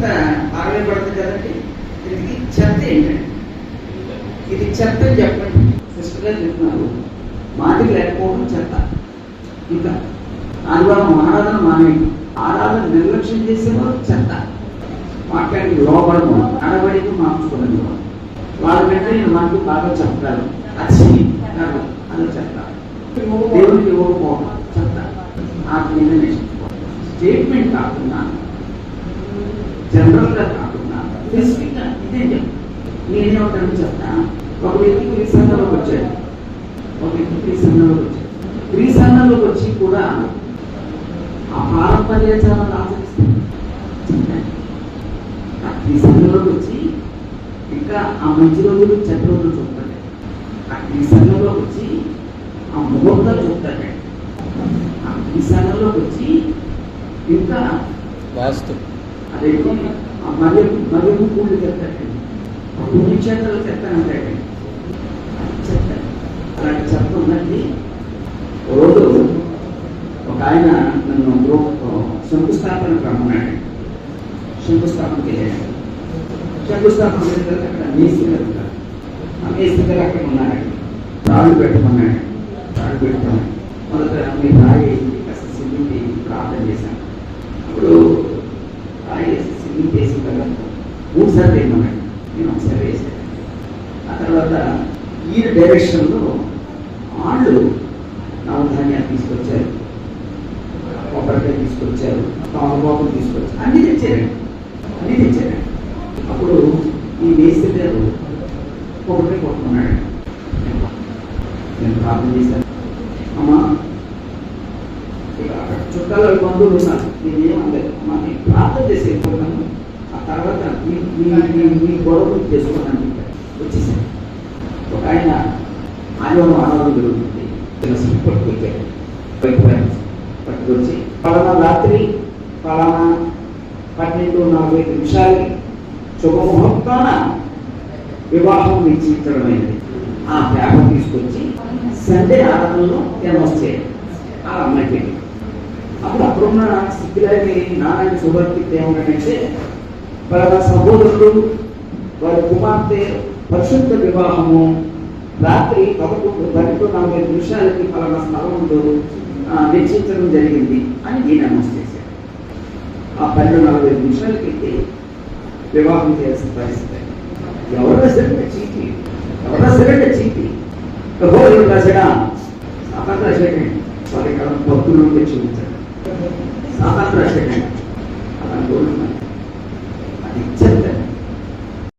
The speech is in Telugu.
చెత్త ఆరవేయబడుతుంది కదండి. ఇది చెత్త ఏంటండి? ఇది చెత్త అని చెప్పండి. సిస్టర్ గారు చెప్తున్నారు, మాదిరి లేకపోవడం చెత్త. ఇంకా ఆదివారం ఆరాధన మానేయండి, ఆరాధన నిర్లక్ష్యం చేసేవారు చెత్త. మాట్లాడి లోపడము, నడవడికి మార్చుకోలేదు. వాళ్ళకంటే నేను మనకు బాగా చెప్తాను, అది అది చెత్త. దేవునికి ఓడిపోవడం చెత్త. ఆత్మీయ స్టేట్మెంట్ కాకుండా, జనరల్గా కాకుండా స్పెసిఫిక్గా ఇదే చెప్పు. నేనేమంటాను చెప్తా. ఒక వ్యక్తి క్రీస్తులోకి వచ్చాడు, ఒక వ్యక్తి క్రీస్తులోకి వచ్చి కూడా ఆ పారంపర్యాచారాలు ఆచరిస్తాడు. ఆ క్రీస్తులోకి వచ్చి ఇంకా ఆ మంచి రోజులు చెడ్డ రోజులు చూపుతాడు. ఆ క్రీస్తులోకి వచ్చి ఆ ముహూర్తాలు చూపుతాడు. ఆ క్రీస్తులోకి వచ్చి ఇంకా వాస్తు అదే మరియు పూలు చెప్తాడండి, పుణ్యక్షేత్రాలు చెప్తానంటాడండి. చెప్తాడు. అలాంటి చెత్త ఉందండి. రోజు ఒక ఆయన నన్ను శంకుస్థాపనకు రమ్మన్నాడు. శంకుస్థాపనకి వెళ్ళాడు. శంకుస్థాపన వెళ్ళిన అక్కడ మేస్త్రి గారు, ఆ మేస్త్రి గారు అక్కడ ఉన్నాడండి. రాళ్ళు పెట్టమన్నాడు. రాళ్ళు పెడతాను. మొదట మీరు రాయి కాస్త సిమెంట్ ప్రార్థన చేశాను. అప్పుడు రాయి సిమెంట్ వేసిన తర్వాత 3 సార్లు వేయమన్నాడు. నేను ఒకసారి వేసాను. ఆ తర్వాత ఈ డైరెక్షన్లో వాళ్ళు నవధాన్యాలు తీసుకొచ్చారు, కొబ్బరికాయ తీసుకొచ్చారు, తమలపాకులు తీసుకొచ్చారు, అన్నీ తెచ్చారండి. అప్పుడు ఈ మేస్త్రి గారు కొబ్బరికాయ కొట్టుకున్నాడు. నేను ప్రార్థన చేశాను, అమ్మా చుట్టాల బంధువులు ఉన్నారు, నేనేమనలేదు అమ్మా, నేను ప్రార్థన చేసి వెళ్ళిపోతాను, ఆ తర్వాత మీ గొడవ చేసుకున్నాను వచ్చేసాను. ఒక ఆయన ఆదివారం ఆరాధన జరుగుతుంది, పట్టుకొచ్చి పలానా రాత్రి పలానా 12:45 శుభముహూర్తాన వివాహం నిశ్చయించడమైంది. ఆ పేపర్ తీసుకొచ్చి సండే ఆరాధనలో అనౌన్స్ చేయాలి ఆ అమ్మాయికి. అప్పుడున్న స్థితిలోకి నారాయణ శుభార్తికి ఏమన్నాడంటే, పలానా సహోదరుడు వారి కుమార్తె పరిశుద్ధ వివాహము రాత్రి 11:45 పలానా స్థలంలో నిశ్చయించడం జరిగింది అని నేను అనౌన్స్ చేశాను. ఆ 12:45 వివాహం చేయాల్సిన పరిస్థితి. ఎవరు రాశారంటే చీటీ ఎవరు రాశాడా? సాతాను రాశాడండి. వారి కాలం భక్తులు ఉంటే చూపించాడు. సాతాను రాశాడండి. అలా అది